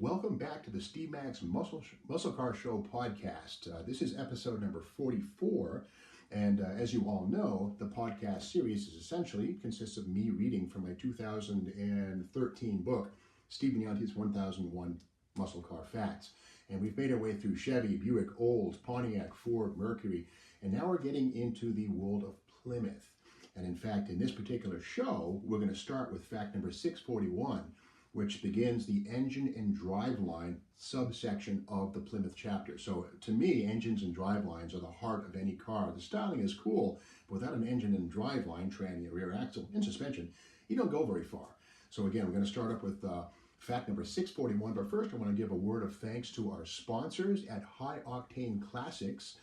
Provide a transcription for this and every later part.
Welcome back to the Steve Max Muscle Car Show podcast. This is episode number 44, and as you all know, the podcast series consists of me reading from my 2013 book, Steve Magnanti's 1001 Muscle Car Facts. And we've made our way through Chevy, Buick, Olds, Pontiac, Ford, Mercury, and now we're getting into the world of Plymouth. And in fact, in this particular show, we're going to start with fact number 641, which begins the engine and driveline subsection of the Plymouth chapter. So to me, engines and drivelines are the heart of any car. The styling is cool, but without an engine and driveline, tranny, rear axle, and suspension, you don't go very far. So again, we're going to start up with fact number 641, but first I want to give a word of thanks to our sponsors at High Octane Classics,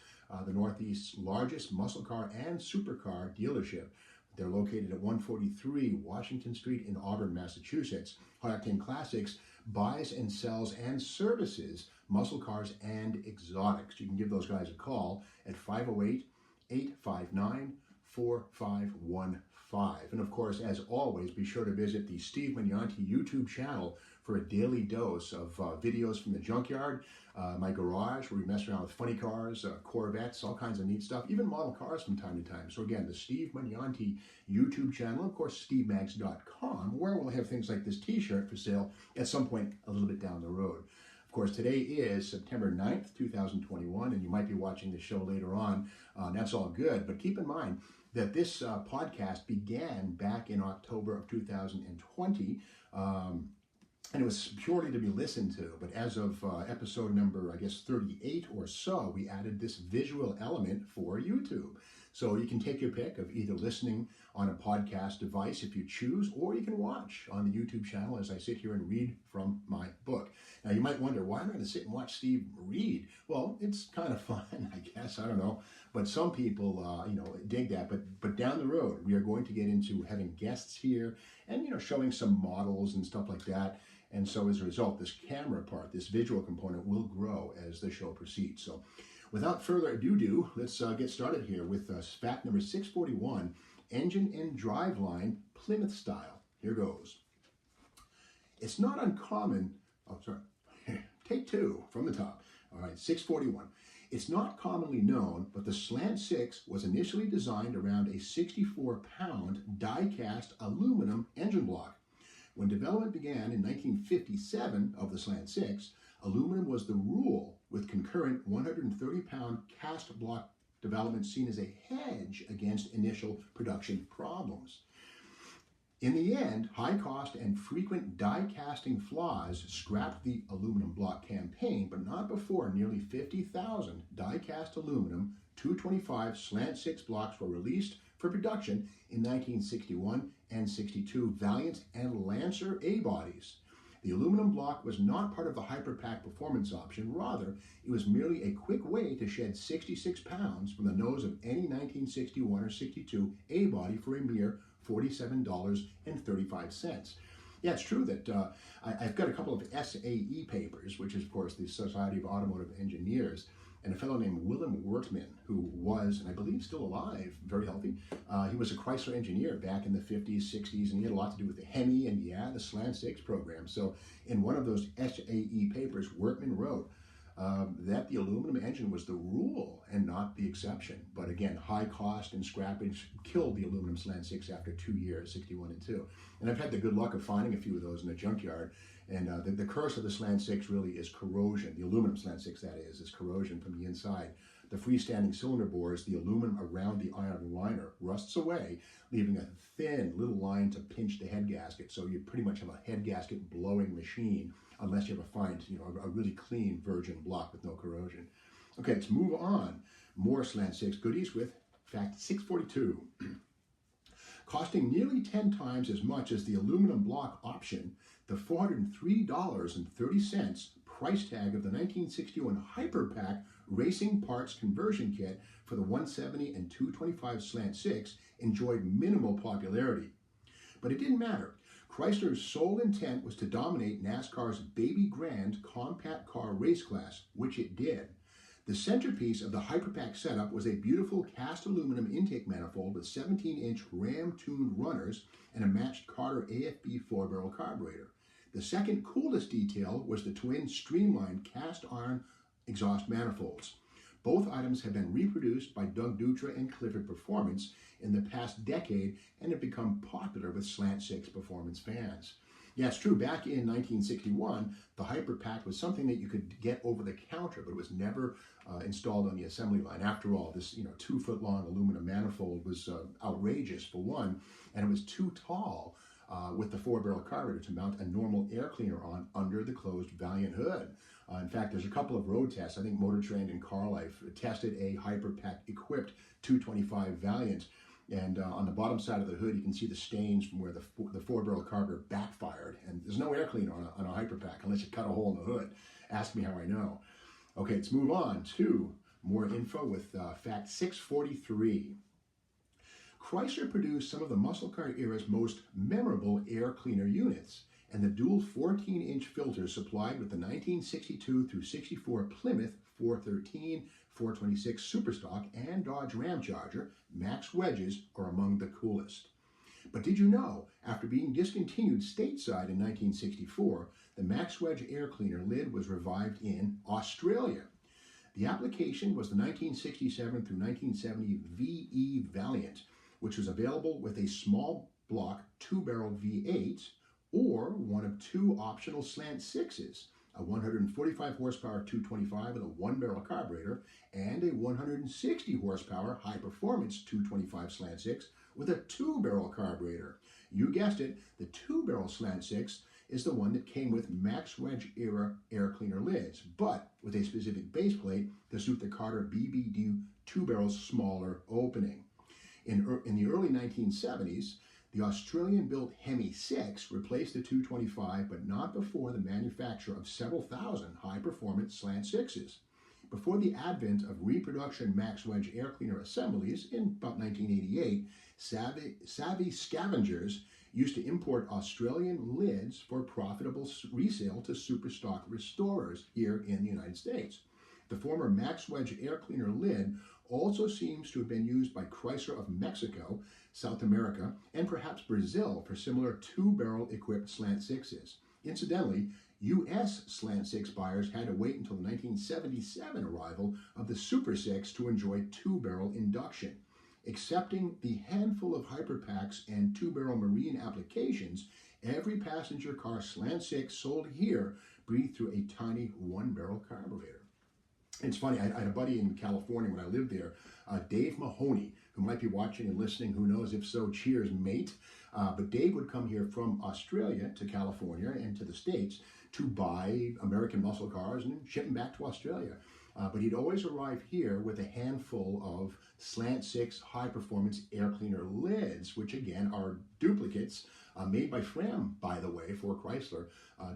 the Northeast's largest muscle car and supercar dealership. They're located at 143 Washington Street in Auburn, Massachusetts. High Octane Classics buys and sells and services muscle cars and exotics. You can give those guys a call at 508-859-4515. And of course, as always, be sure to visit the Steve Magnanti YouTube channel for a daily dose of videos from the junkyard, my garage where we mess around with funny cars, Corvettes, all kinds of neat stuff, even model cars from time to time. So again, the Steve Magnanti YouTube channel, of course, stevemags.com, where we'll have things like this t-shirt for sale at some point a little bit down the road. Of course, today is September 9th, 2021, and you might be watching the show later on. That's all good, but keep in mind that this podcast began back in October of 2020, and it was purely to be listened to. But as of episode number, 38 or so, we added this visual element for YouTube. So you can take your pick of either listening on a podcast device if you choose, or you can watch on the YouTube channel as I sit here and read from my book. Now you might wonder, why am I going to sit and watch Steve read? Well, it's kind of fun, I guess, I don't know. But some people, dig that. But down the road, we are going to get into having guests here and, showing some models and stuff like that. And so as a result, this camera part, this visual component will grow as the show proceeds. So without further ado, let's get started here with fact number 641, engine and driveline Plymouth style. Here goes. It's not uncommon, take two from the top. All right, 641. It's not commonly known, but the Slant Six was initially designed around a 64-pound die-cast aluminum engine block. When development began in 1957 of the Slant Six, aluminum was the rule, with concurrent 130-pound cast block development seen as a hedge against initial production problems. In the end, high cost and frequent die casting flaws scrapped the aluminum block campaign, but not before nearly 50,000 die cast aluminum 225 Slant Six blocks were released for production in 1961 and 62 Valiant and Lancer A-bodies. The aluminum block was not part of the Hyperpack performance option. Rather, it was merely a quick way to shed 66 pounds from the nose of any 1961 or 62 A-body for a mere $47.35. Yeah, it's true that I've got a couple of SAE papers, which is, of course, the Society of Automotive Engineers, and a fellow named Willem Wertman, who was, and I believe still alive, very healthy. He was a Chrysler engineer back in the 50s, 60s, and he had a lot to do with the Hemi and, the Slant Six program. So in one of those SAE papers, Wertman wrote that the aluminum engine was the rule and not the exception. But again, high cost and scrappage killed the aluminum Slant Six after 2 years, 61 and 2. And I've had the good luck of finding a few of those in the junkyard. And the curse of the Slant Six really is corrosion. The aluminum Slant Six, that is corrosion from the inside. The freestanding cylinder bores, the aluminum around the iron liner rusts away, leaving a thin little line to pinch the head gasket. So you pretty much have a head gasket blowing machine, unless you ever find, a really clean virgin block with no corrosion. Okay, let's move on. More Slant Six goodies with fact 642. Costing nearly 10 times as much as the aluminum block option, the $403.30 price tag of the 1961 Hyperpack racing parts conversion kit for the 170 and 225 Slant Six enjoyed minimal popularity. But it didn't matter. Chrysler's sole intent was to dominate NASCAR's Baby Grand compact car race class, which it did. The centerpiece of the Hyperpack setup was a beautiful cast aluminum intake manifold with 17-inch ram-tuned runners and a matched Carter AFB 4-barrel carburetor. The second coolest detail was the twin streamlined cast iron exhaust manifolds. Both items have been reproduced by Doug Dutra and Clifford Performance in the past decade and have become popular with Slant Six performance fans. Yeah, it's true. Back in 1961, the Hyperpack was something that you could get over the counter, but it was never installed on the assembly line. After all, this 2-foot-long aluminum manifold was outrageous for one, and it was too tall with the 4-barrel carburetor to mount a normal air cleaner on under the closed Valiant hood. In fact, there's a couple of road tests. I think Motor Trend and Car Life tested a Hyperpack equipped 225 Valiant. And on the bottom side of the hood, you can see the stains from where the 4-barrel carburetor backfired. And there's no air cleaner on a Hyperpack unless you cut a hole in the hood. Ask me how I know. Okay, let's move on to more info with fact 643. Chrysler produced some of the muscle car era's most memorable air cleaner units, and the dual 14-inch filters supplied with the 1962 through 64 Plymouth 413, 426 Superstock, and Dodge Ramcharger Max wedges are among the coolest. But did you know, after being discontinued stateside in 1964, the Max Wedge air cleaner lid was revived in Australia? The application was the 1967 through 1970 VE Valiant, which was available with a small block 2-barrel V8 or one of 2 optional Slant Sixes, a 145 horsepower 225 with a 1-barrel carburetor, and a 160 horsepower high-performance 225 Slant Six with a 2-barrel carburetor. You guessed it, the 2-barrel Slant Six is the one that came with Max Wedge era air cleaner lids, but with a specific base plate to suit the Carter BBD 2-barrel smaller opening. In the early 1970s, the Australian-built Hemi 6 replaced the 225, but not before the manufacture of several thousand high-performance Slant Sixes. Before the advent of reproduction Max Wedge air cleaner assemblies in about 1988, savvy scavengers used to import Australian lids for profitable resale to superstock restorers here in the United States. The former Max Wedge air cleaner lid also seems to have been used by Chrysler of Mexico, South America, and perhaps Brazil for similar 2-barrel equipped Slant Sixes. Incidentally, U.S. Slant Six buyers had to wait until the 1977 arrival of the Super 6 to enjoy 2-barrel induction. Excepting the handful of Hyperpacks and 2-barrel marine applications, every passenger car Slant Six sold here breathed through a tiny 1-barrel carburetor. It's funny, I had a buddy in California when I lived there, Dave Mahoney, who might be watching and listening. Who knows? If so, cheers, mate. But Dave would come here from Australia to California and to the States to buy American muscle cars and ship them back to Australia. But he'd always arrive here with a handful of Slant Six high-performance air cleaner lids, which again are duplicates made by Fram, by the way, for Chrysler,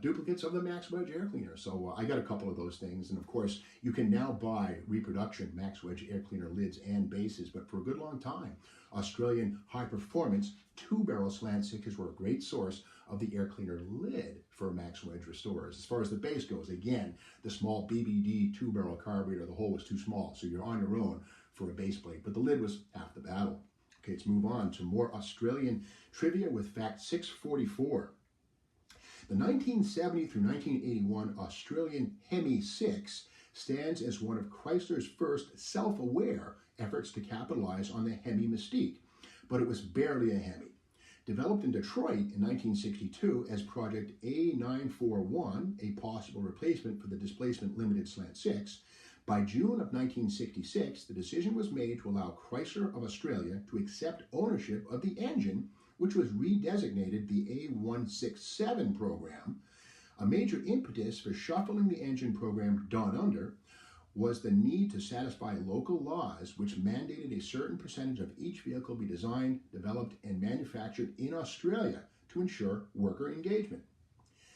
duplicates of the Max Wedge air cleaner. So I got a couple of those things, and of course you can now buy reproduction Max Wedge air cleaner lids and bases, but for a good long time, Australian high-performance 2-barrel Slant Sixes were a great source of the air cleaner lid for Max Wedge restorers. As far as the base goes, again, the small BBD 2-barrel carburetor, the hole was too small, so you're on your own for a base plate, but the lid was half the battle. Okay, let's move on to more Australian trivia with fact 644. The 1970 through 1981 Australian Hemi 6 stands as one of Chrysler's first self-aware efforts to capitalize on the Hemi mystique, but it was barely a Hemi. Developed in Detroit in 1962 as Project A941, a possible replacement for the displacement limited Slant Six, by June of 1966, the decision was made to allow Chrysler of Australia to accept ownership of the engine, which was redesignated the A167 program. A major impetus for shuffling the engine program down under was the need to satisfy local laws which mandated a certain percentage of each vehicle be designed, developed, and manufactured in Australia to ensure worker engagement.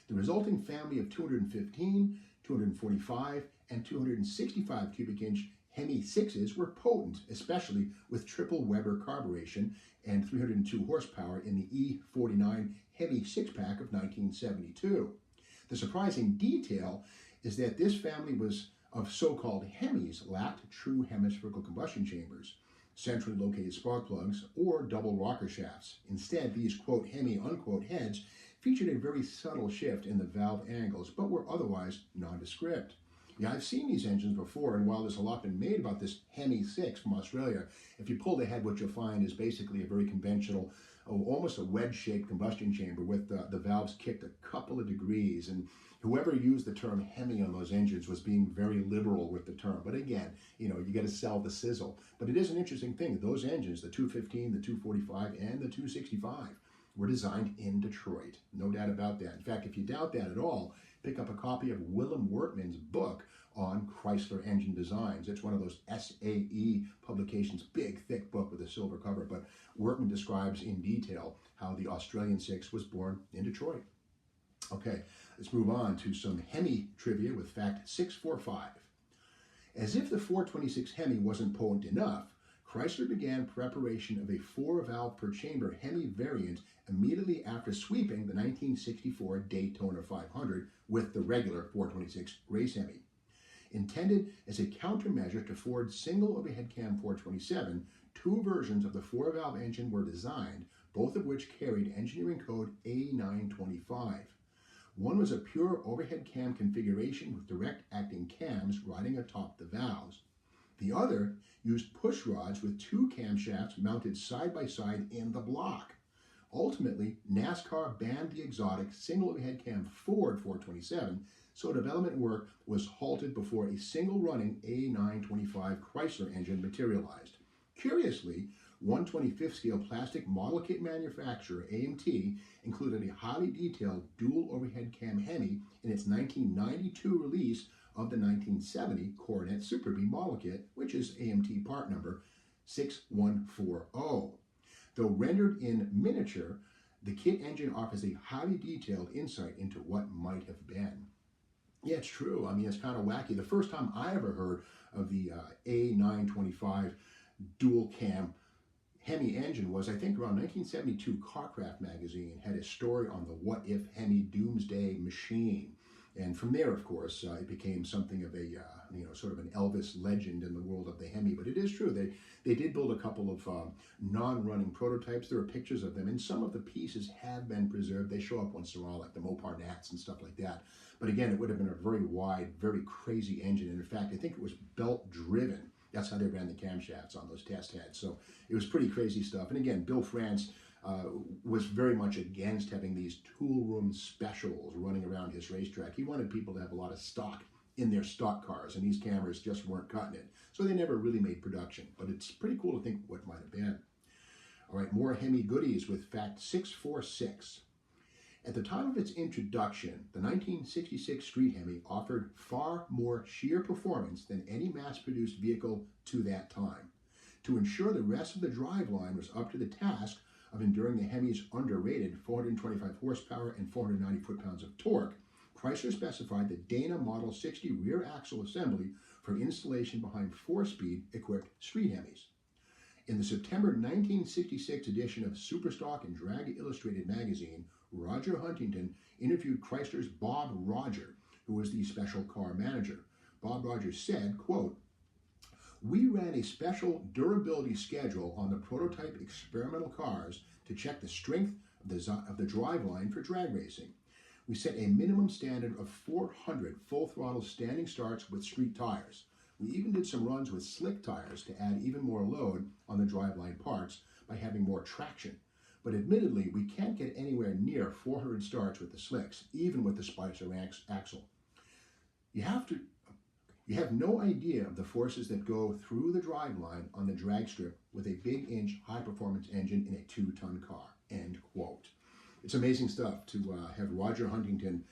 The resulting family of 215, 245, and 265 cubic inch Hemi 6s were potent, especially with triple Weber carburation and 302 horsepower in the E49 Hemi 6-pack of 1972. The surprising detail is that this family of so-called Hemis lacked true hemispherical combustion chambers, centrally located spark plugs, or double rocker shafts. Instead, these quote Hemi unquote heads featured a very subtle shift in the valve angles, but were otherwise nondescript. Yeah, I've seen these engines before, and while there's a lot been made about this Hemi 6 from Australia, if you pull the head, what you'll find is basically a very conventional, almost a wedge-shaped combustion chamber with the valves kicked a couple of degrees. And whoever used the term Hemi on those engines was being very liberal with the term. But again, you got to sell the sizzle. But it is an interesting thing. Those engines, the 215, the 245, and the 265, were designed in Detroit. No doubt about that. In fact, if you doubt that at all, pick up a copy of Willem Wortman's book on Chrysler engine designs. It's one of those SAE publications, big, thick book with a silver cover. But Wortman describes in detail how the Australian 6 was born in Detroit. Okay, let's move on to some Hemi trivia with fact 645. As if the 426 Hemi wasn't potent enough, Chrysler began preparation of a 4-valve per chamber Hemi variant immediately after sweeping the 1964 Daytona 500 with the regular 426 race Hemi. Intended as a countermeasure to Ford's single overhead cam 427, 2 versions of the 4-valve engine were designed, both of which carried engineering code A925. One was a pure overhead cam configuration with direct acting cams riding atop the valves. The other used push rods with 2 camshafts mounted side by side in the block. Ultimately, NASCAR banned the exotic single overhead cam Ford 427, so development work was halted before a single running A925 Chrysler engine materialized. Curiously, 1/25th scale plastic model kit manufacturer AMT included a highly detailed dual overhead cam Hemi in its 1992 release of the 1970 Coronet Super B model kit, which is AMT part number 6140. Though rendered in miniature, the kit engine offers a highly detailed insight into what might have been. Yeah, it's true. I mean, it's kind of wacky. The first time I ever heard of the A925 dual cam Hemi engine was, I think, around 1972. Carcraft magazine had a story on the What If Hemi Doomsday machine. And from there, of course, it became something of a, sort of an Elvis legend in the world of the Hemi. But it is true. They did build a couple of non-running prototypes. There are pictures of them, and some of the pieces have been preserved. They show up once in a while, like the Mopar Nats and stuff like that. But again, it would have been a very wide, very crazy engine. And in fact, I think it was belt-driven. That's how they ran the camshafts on those test heads. So it was pretty crazy stuff. And again, Bill France was very much against having these tool room specials running around his racetrack. He wanted people to have a lot of stock in their stock cars, and these cameras just weren't cutting it. So they never really made production, but it's pretty cool to think what might have been. All right, more Hemi goodies with fact 646. At the time of its introduction, the 1966 Street Hemi offered far more sheer performance than any mass-produced vehicle to that time. To ensure the rest of the driveline was up to the task of enduring the Hemi's underrated 425 horsepower and 490 foot-pounds of torque, Chrysler specified the Dana Model 60 rear axle assembly for installation behind 4-speed equipped street Hemis. In the September 1966 edition of Superstock and Drag Illustrated magazine, Roger Huntington interviewed Chrysler's Bob Roger, who was the special car manager. Bob Rogers said, quote, "We ran a special durability schedule on the prototype experimental cars to check the strength of the driveline for drag racing. We set a minimum standard of 400 full-throttle standing starts with street tires. We even did some runs with slick tires to add even more load on the driveline parts by having more traction. But admittedly, we can't get anywhere near 400 starts with the slicks, even with the Spicer axle. You have no idea of the forces that go through the driveline on the drag strip with a big inch high-performance engine in a 2-ton car," end quote. It's amazing stuff to have Roger Huntington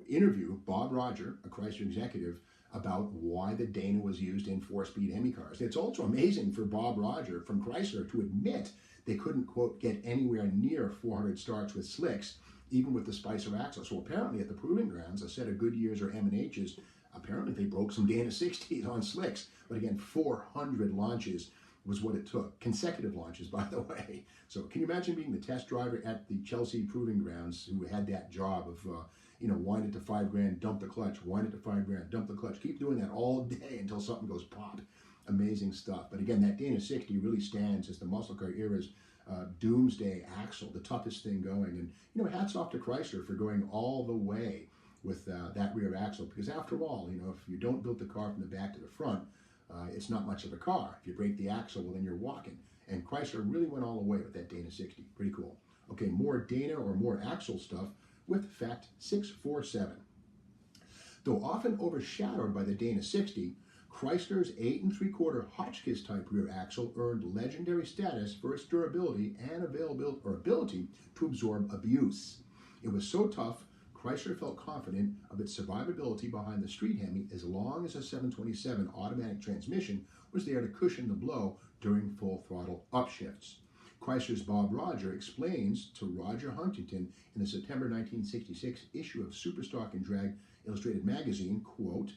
interview Bob Roger, a Chrysler executive, about why the Dana was used in 4-speed Hemi cars. It's also amazing for Bob Roger from Chrysler to admit they couldn't, quote, get anywhere near 400 starts with slicks, even with the Spicer axle. So apparently at the proving grounds, a set of Goodyears or M&H's, apparently they broke some Dana 60s on slicks. But again, 400 launches was what it took. Consecutive launches, by the way. So can you imagine being the test driver at the Chelsea proving grounds who had that job of, wind it to $5,000, dump the clutch, wind it to $5,000, dump the clutch. Keep doing that all day until something goes pop. Amazing stuff. But again, that Dana 60 really stands as the muscle car era's Doomsday axle, the toughest thing going. And, you know, hats off to Chrysler for going all the way with that rear axle, because after all, you know, if you don't build the car from the back to the front, it's not much of a car. If you break the axle, well, then you're walking. And Chrysler really went all the way with that Dana 60. Pretty cool. Okay, more Dana or more axle stuff with Fact 647. Though often overshadowed by the Dana 60, Chrysler's 8 3/4 Hotchkiss type rear axle earned legendary status for its durability and ability to absorb abuse. It was so tough, Chrysler felt confident of its survivability behind the street Hemi as long as a 727 automatic transmission was there to cushion the blow during full throttle upshifts. Chrysler's Bob Roger explains to Roger Huntington in the September 1966 issue of Superstock and Drag Illustrated magazine, quote,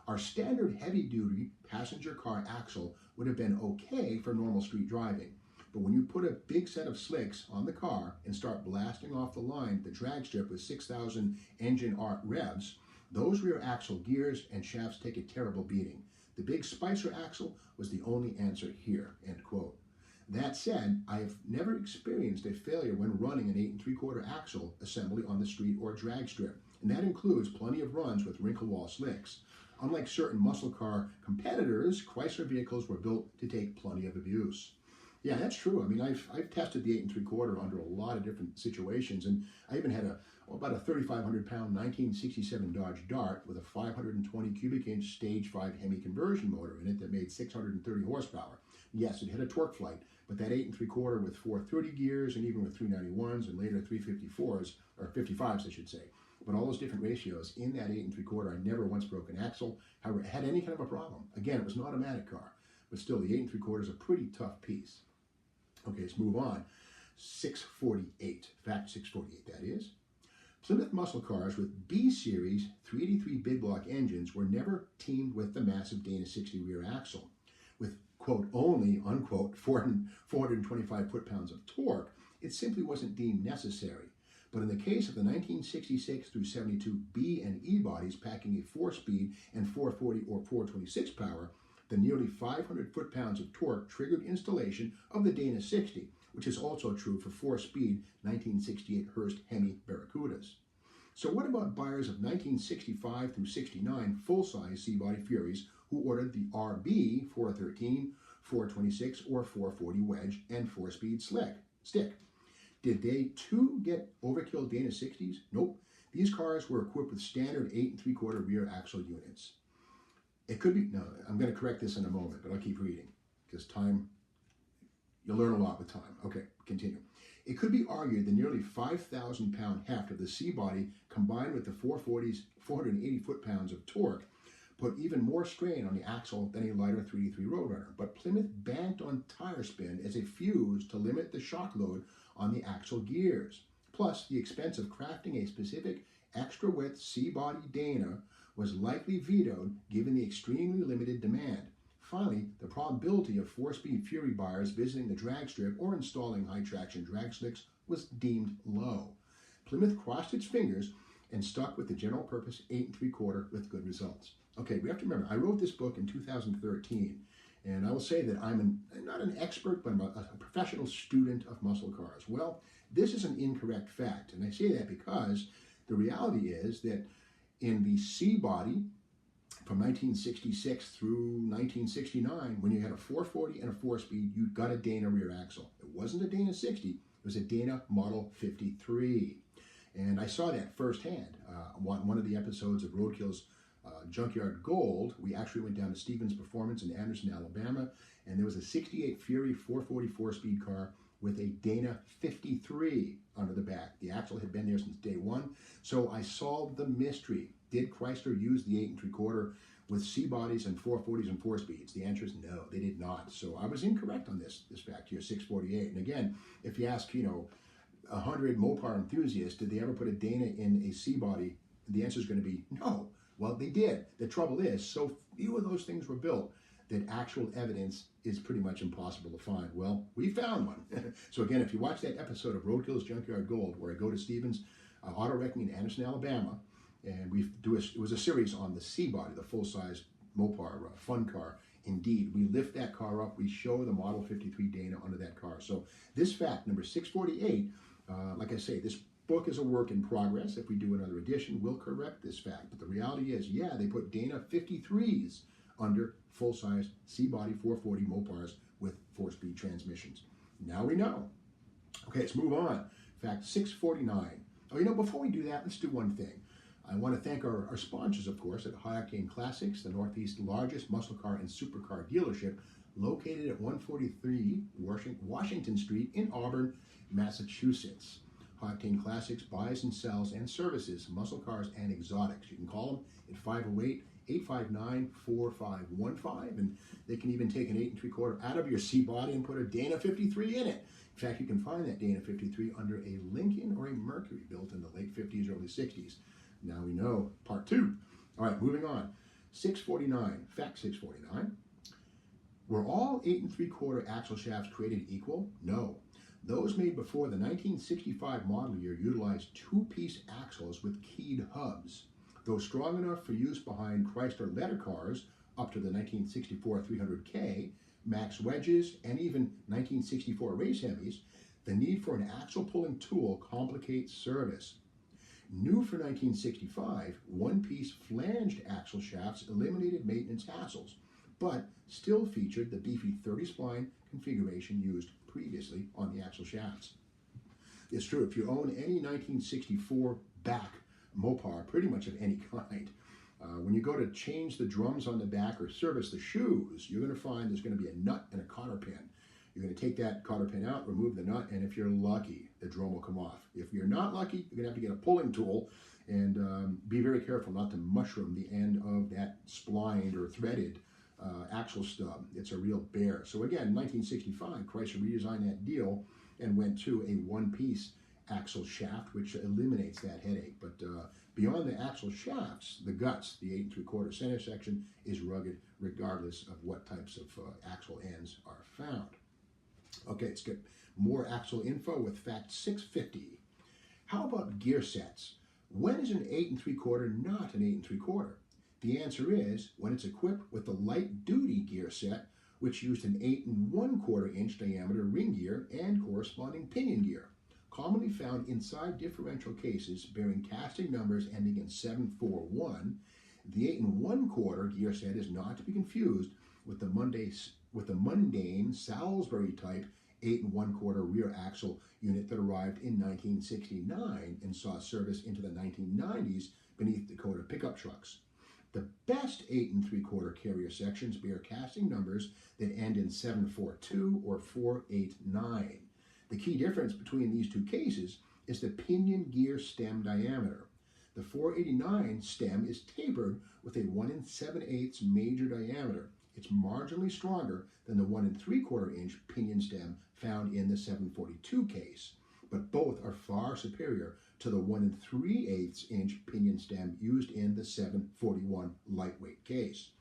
"Our standard heavy-duty passenger car axle would have been okay for normal street driving, but when you put a big set of slicks on the car and start blasting off the line the drag strip with 6,000 engine arc revs, those rear axle gears and shafts take a terrible beating. The big Spicer axle was the only answer here," end quote. That said, I have never experienced a failure when running an 8 3/4 axle assembly on the street or drag strip, and that includes plenty of runs with wrinkle wall slicks. Unlike certain muscle car competitors, Chrysler vehicles were built to take plenty of abuse. Yeah, that's true. I mean, I've tested the 8 3/4 under a lot of different situations, and I even had about a 3,500-pound 1967 Dodge Dart with a 520 cubic inch Stage 5 Hemi conversion motor in it that made 630 horsepower. Yes, it had a torque flight, but that 8 3/4 with 430 gears and even with 391s and later 354s, or 55s, I should say. But all those different ratios in that 8 3/4, I never once broke an axle, had any kind of a problem. Again, it was an automatic car, but still the 8 3/4 is a pretty tough piece. Okay, let's move on. 648, Fact 648 that is. Plymouth muscle cars with B-Series 383 big block engines were never teamed with the massive Dana 60 rear axle. With, quote, only, unquote, 425 foot-pounds of torque, it simply wasn't deemed necessary. But in the case of the 1966 through 72 B and E bodies packing a 4-speed and 440 or 426 power, the nearly 500 foot-pounds of torque triggered installation of the Dana 60, which is also true for 4-speed 1968 Hurst Hemi Barracudas. So what about buyers of 1965 through 69 full-size C-body Furies who ordered the RB 413, 426, or 440 wedge and 4-speed stick? Did they too get overkill Dana 60s? Nope. These cars were equipped with standard 8 3/4 rear axle units. It could be, no, I'm going to correct this in a moment, but I'll keep reading because time, you'll learn a lot with time. Okay, continue. It could be argued the nearly 5,000-pound heft of the C-body combined with the 440's 480 foot-pounds of torque put even more strain on the axle than a lighter 383 Roadrunner, but Plymouth banked on tire spin as a fuse to limit the shock load on the axle gears. Plus, the expense of crafting a specific extra-width C-body Dana was likely vetoed given the extremely limited demand. Finally, the probability of 4-speed Fury buyers visiting the drag strip or installing high-traction drag slicks was deemed low. Plymouth crossed its fingers and stuck with the general-purpose 8 3/4 with good results. Okay, we have to remember, I wrote this book in 2013, and I will say that I'm not an expert, but I'm a professional student of muscle cars. Well, this is an incorrect fact, and I say that because the reality is that in the C-body from 1966 through 1969, when you had a 440 and a 4-speed, you got a Dana rear axle. It wasn't a Dana 60, it was a Dana Model 53. And I saw that firsthand. One of the episodes of Roadkill's Junkyard Gold, we actually went down to Stevens Performance in Anderson, Alabama, and there was a 68 Fury 440 4-speed car with a Dana 53 under the back. The axle had been there since day one, so I solved the mystery. Did Chrysler use the 8 3/4 with C-bodies and 440s and 4-speeds? The answer is no, they did not. So I was incorrect on this fact here, 648. And again, if you ask, 100 Mopar enthusiasts, did they ever put a Dana in a C-body? The answer is going to be no. Well, they did. The trouble is, so few of those things were built that actual evidence is pretty much impossible to find. Well, we found one. So again, if you watch that episode of Roadkill's Junkyard Gold, where I go to Stevens Auto Wrecking in Anderson, Alabama, and it was a series on the C-body, the full-size Mopar fun car Indeed, we lift that car up, we show the Model 53 Dana under that car. So this fact, number 648, like I say, this book is a work in progress. If we do another edition, we'll correct this fact. But the reality is, yeah, they put Dana 53s under full-size C-body 440 Mopars with 4-speed transmissions. Now we know. Okay, let's move on. Fact 649. Oh, before we do that, let's do one thing. I want to thank our sponsors, of course, at High Octane Classics, the Northeast's largest muscle car and supercar dealership, located at 143 Washington Street in Auburn, Massachusetts. High Octane Classics buys and sells and services muscle cars and exotics. You can call them at 508-859-4515, and they can even take an 8 3/4 out of your C-body and put a Dana 53 in it. In fact, you can find that Dana 53 under a Lincoln or a Mercury built in the late 50s, early 60s. Now we know. Part 2. All right, moving on. 649. Fact 649. Were all 8 3/4 axle shafts created equal? No. Those made before the 1965 model year utilized 2-piece axles with keyed hubs. Though strong enough for use behind Chrysler letter cars up to the 1964 300K, Max wedges, and even 1964 race Hemis, the need for an axle pulling tool complicates service. New for 1965, 1-piece flanged axle shafts eliminated maintenance hassles, but still featured the beefy 30 spline configuration used previously on the axle shafts. It's true, if you own any 1964 back Mopar, pretty much of any kind, when you go to change the drums on the back or service the shoes, you're going to find there's going to be a nut and a cotter pin. You're going to take that cotter pin out, remove the nut, and if you're lucky, the drum will come off. If you're not lucky, you're going to have to get a pulling tool and be very careful not to mushroom the end of that splined or threaded axle stub. It's a real bear. So again, 1965, Chrysler redesigned that deal and went to a 1-piece axle shaft, which eliminates that headache. But beyond the axle shafts, the guts, the 8 3/4 center section, is rugged regardless of what types of axle ends are found. Okay, let's get more axle info with fact 650. How about gear sets? When is an 8 3/4 not an 8 3/4? The answer is when it's equipped with the light-duty gear set, which used an 8 1/4 inch diameter ring gear and corresponding pinion gear, commonly found inside differential cases bearing casting numbers ending in 741. The 8 1/4 gear set is not to be confused with the mundane Salisbury type 8 1/4 rear axle unit that arrived in 1969 and saw service into the 1990s beneath Dakota pickup trucks. The best 8 3/4 carrier sections bear casting numbers that end in 742 or 489. The key difference between these two cases is the pinion gear stem diameter. The 489 stem is tapered with a 1 7/8 major diameter. It's marginally stronger than the 1 3/4 inch pinion stem found in the 742 case, but both are far superior to the 1 3/8 inch pinion stem used in the 741 lightweight case.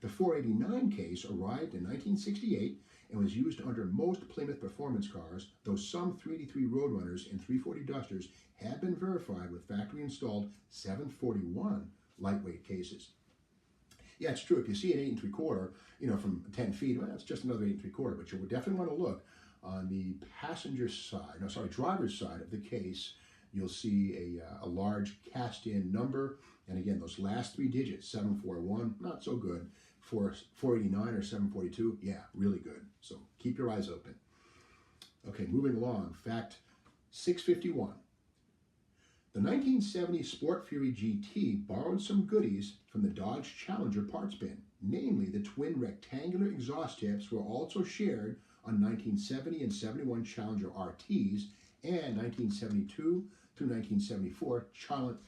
The 489 case arrived in 1968 and was used under most Plymouth performance cars, though some 383 Roadrunners and 340 Dusters have been verified with factory-installed 741 lightweight cases. Yeah, it's true. If you see an 8 3/4, from 10 feet, well, it's just another 8 3/4, but you would definitely want to look on the driver's side of the case. You'll see a large cast-in number, and again, those last 3 digits, 741, not so good. For 489 or 742, yeah, really good. So keep your eyes open. Okay, moving along. Fact 651. The 1970 Sport Fury GT borrowed some goodies from the Dodge Challenger parts bin. Namely, the twin rectangular exhaust tips were also shared on 1970 and 71 Challenger RTs and 1972 through 1974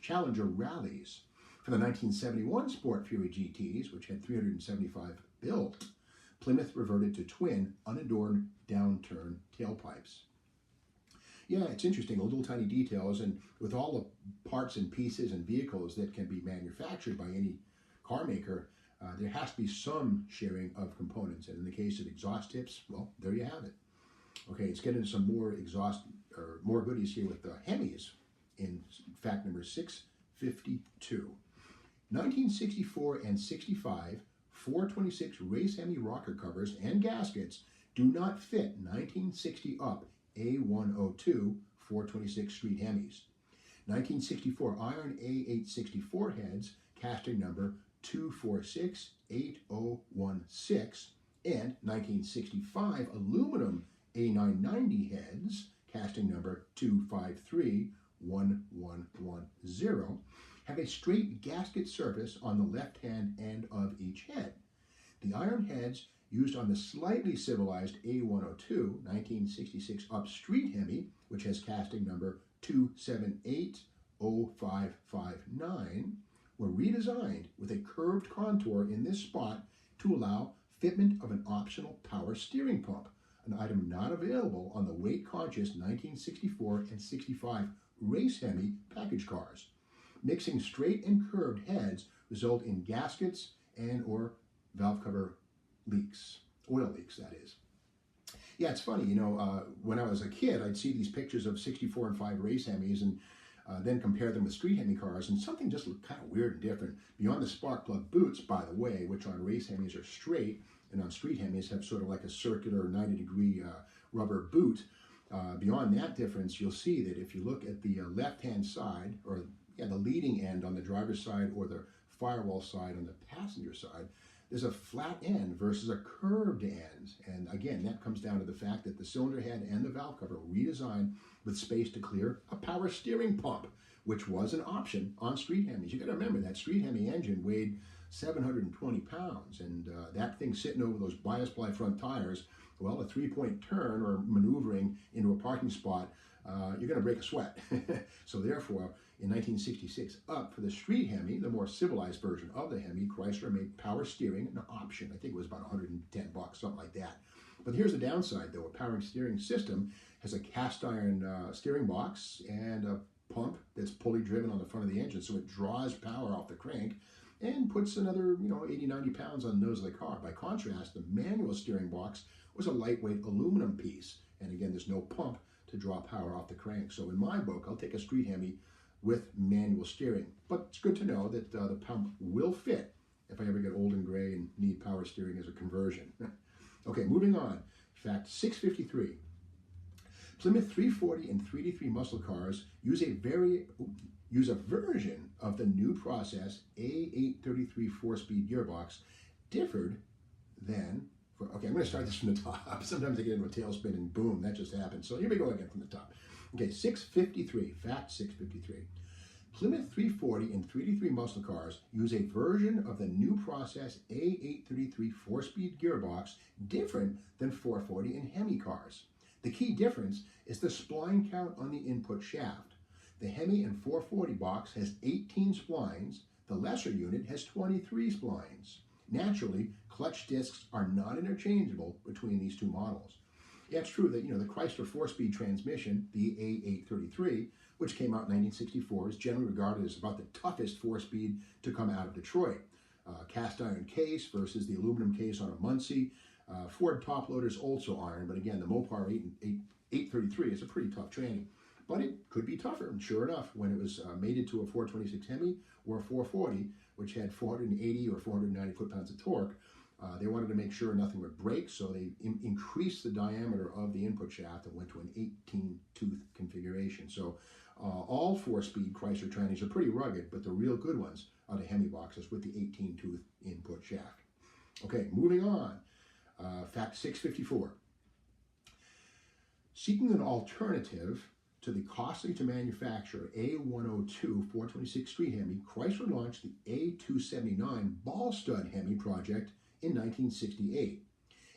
Challenger Rallies. For the 1971 Sport Fury GTs, which had 375 built, Plymouth reverted to twin unadorned downturn tailpipes. Yeah, it's interesting, little tiny details, and with all the parts and pieces and vehicles that can be manufactured by any car maker, there has to be some sharing of components. And in the case of exhaust tips, well, there you have it. Okay, let's get into some more goodies here with the Hemis in fact number 652. 1964 and 65 426 race Hemi rocker covers and gaskets do not fit 1960 up A102 426 street Hemis. 1964 iron A864 heads, casting number 2468016, and 1965 aluminum A990 heads, casting number 2531110, have a straight gasket surface on the left-hand end of each head. The iron heads used on the slightly civilized A102 1966 up street Hemi, which has casting number 2780559, were redesigned with a curved contour in this spot to allow fitment of an optional power steering pump, an item not available on the weight-conscious 1964 and 65 race Hemi package cars. Mixing straight and curved heads result in gaskets and or valve cover leaks, oil leaks, that is. Yeah, it's funny, when I was a kid, I'd see these pictures of 64 and 5 race Hemis and then compare them with street Hemi cars, and something just looked kind of weird and different. Beyond the spark plug boots, by the way, which on race Hemis are straight, and on street Hemis have sort of like a circular 90-degree rubber boot. Beyond that difference, you'll see that if you look at the left-hand side, or the leading end on the driver's side or the firewall side on the passenger side, there's a flat end versus a curved end. And again, that comes down to the fact that the cylinder head and the valve cover were redesigned with space to clear a power steering pump, which was an option on street Hemis. You got to remember that street Hemi engine weighed 720 pounds, and that thing sitting over those bias ply front tires, well, a 3-point turn or maneuvering into a parking spot, you're going to break a sweat. So therefore, in 1966, up for the street Hemi, the more civilized version of the Hemi, Chrysler made power steering an option. I think it was about $110, something like that. But here's the downside, though. A power steering system has a cast iron steering box and a pump that's pulley driven on the front of the engine, so it draws power off the crank and puts another 80, 90 pounds on the nose of the car. By contrast, the manual steering box was a lightweight aluminum piece, and again, there's no pump to draw power off the crank. So in my book, I'll take a street Hemi with manual steering. But it's good to know that the pump will fit if I ever get old and gray and need power steering as a conversion. Okay, moving on. Fact 653. Plymouth 340 and 383 muscle cars use a version of the new process A833 4-speed gearbox differed than, okay, I'm going to start this from the top. Sometimes I get into a tailspin and boom, that just happens. So here we go again from the top. Okay, 653, fact 653. Plymouth 340 and 383 muscle cars use a version of the new process A833 4-speed gearbox different than 440 and Hemi cars. The key difference is the spline count on the input shaft. The Hemi and 440 box has 18 splines. The lesser unit has 23 splines. Naturally, clutch discs are not interchangeable between these two models. Yeah, it's true that, the Chrysler 4-speed transmission, the A833, which came out in 1964, is generally regarded as about the toughest 4-speed to come out of Detroit. Cast iron case versus the aluminum case on a Muncie. Ford top loader is also iron, but again, the Mopar 833 is a pretty tough tranny. But it could be tougher, and sure enough, when it was mated to a 426 Hemi or a 440, which had 480 or 490 foot-pounds of torque, they wanted to make sure nothing would break, so they increased the diameter of the input shaft and went to an 18-tooth configuration. So all 4-speed Chrysler trannies are pretty rugged, but the real good ones are the Hemi boxes with the 18-tooth input shaft. Okay, moving on. Fact 654. Seeking an alternative to the costly-to-manufacture A102 426 street Hemi, Chrysler launched the A279 ball stud Hemi project in 1968.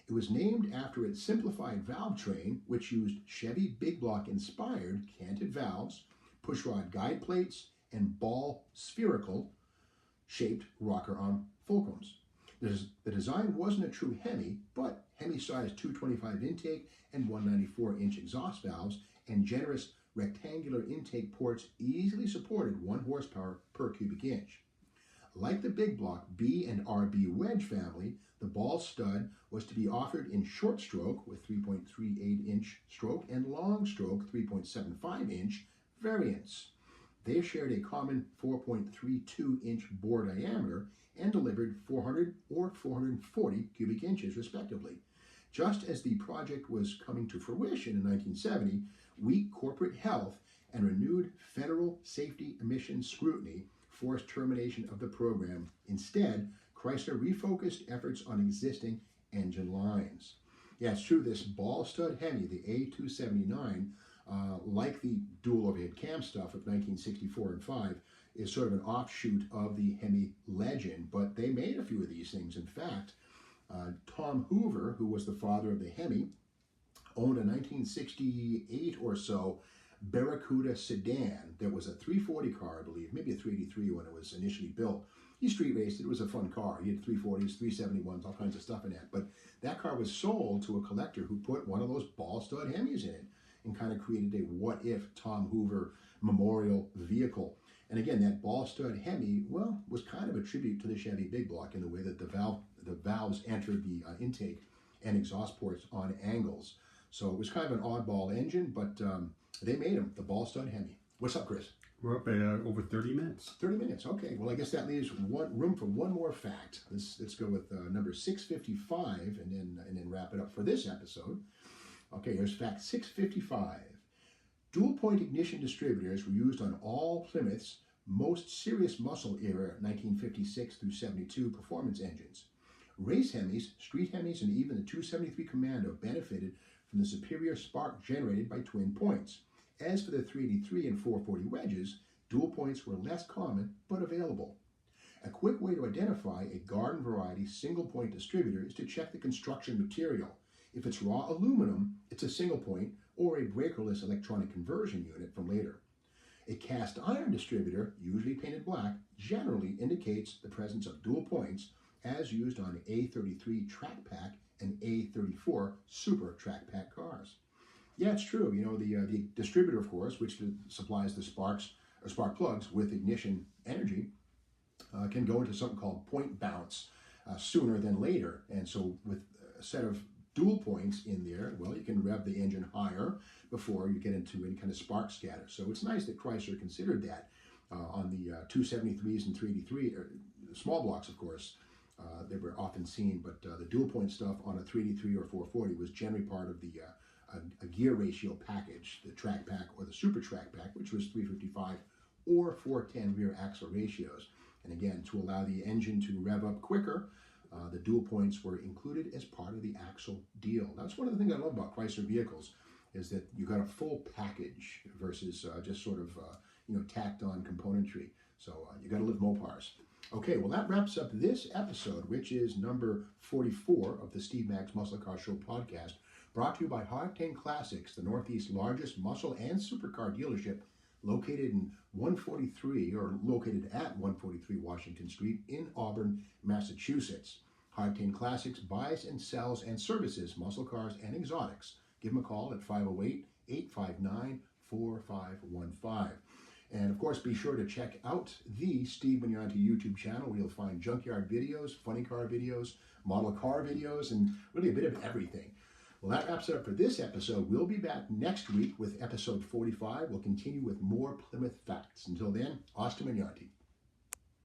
It was named after its simplified valve train, which used Chevy big block-inspired canted valves, pushrod guide plates, and ball spherical-shaped rocker arm fulcrums. The design wasn't a true Hemi, but Hemi-sized 225 intake and 194-inch exhaust valves and generous rectangular intake ports easily supported 1 horsepower per cubic inch. Like the big block B and RB wedge family, the ball stud was to be offered in short stroke with 3.38-inch stroke and long stroke 3.75-inch variants. They shared a common 4.32-inch bore diameter and delivered 400 or 440 cubic inches, respectively. Just as the project was coming to fruition in 1970, weak corporate health and renewed federal safety emissions scrutiny forced termination of the program. Instead, Chrysler refocused efforts on existing engine lines. Yeah, it's true, this ball stud Hemi, the A279, like the dual overhead cam stuff of 1964 and 5, is sort of an offshoot of the Hemi legend, but they made a few of these things. In fact, Tom Hoover, who was the father of the Hemi, owned a 1968 or so Barracuda sedan that was a 340 car, I believe, maybe a 383 when it was initially built. He street raced it. It was a fun car. He had 340s, 371s, all kinds of stuff in that. But that car was sold to a collector who put one of those ball stud Hemis in it and kind of created a what-if Tom Hoover memorial vehicle. And again, that ball stud Hemi, well, was kind of a tribute to the Chevy big block in the way that the valves entered the intake and exhaust ports on angles. So it was kind of an oddball engine, but they made them, the ball stud Hemi. What's up, Chris? We're up at over 30 minutes. 30 minutes, okay. Well, I guess that leaves room for one more fact. Let's go with number 655 and then wrap it up for this episode. Okay, here's fact 655. Dual point ignition distributors were used on all Plymouth's most serious muscle era 1956 through 72 performance engines. Race Hemis, street Hemis, and even the 273 Commando benefited from the superior spark generated by twin points. As for the 383 and 440 wedges, dual points were less common but available. A quick way to identify a garden variety single point distributor is to check the construction material. If it's raw aluminum, it's a single point or a breakerless electronic conversion unit from later. A cast iron distributor, usually painted black, generally indicates the presence of dual points as used on A33 track pack and A34 super track pack cars. Yeah, it's true. You know, the distributor, of course, which supplies the sparks or spark plugs with ignition energy, can go into something called point bounce sooner than later. And so with a set of dual points in there, well, you can rev the engine higher before you get into any kind of spark scatter. So it's nice that Chrysler considered that on the 273s and 383, or small blocks, of course. They were often seen, but the dual point stuff on a 383 or 440 was generally part of the a gear ratio package, the track pack or the super track pack, which was 355 or 410 rear axle ratios. And again, to allow the engine to rev up quicker, the dual points were included as part of the axle deal. That's one of the things I love about Chrysler vehicles, is that you got a full package versus just sort of tacked on componentry. So you got to live Mopars. Okay, well, that wraps up this episode, which is number 44 of the Steve Max Muscle Car Show podcast, brought to you by High-Octane Classics, the Northeast's largest muscle and supercar dealership, located at 143 Washington Street in Auburn, Massachusetts. High-Octane Classics buys and sells and services muscle cars and exotics. Give them a call at 508-859-4515. And of course, be sure to check out the Steve Magnante YouTube channel, where you'll find junkyard videos, funny car videos, model car videos, and really a bit of everything. Well, that wraps it up for this episode. We'll be back next week with episode 45. We'll continue with more Plymouth facts. Until then, hasta Magnante.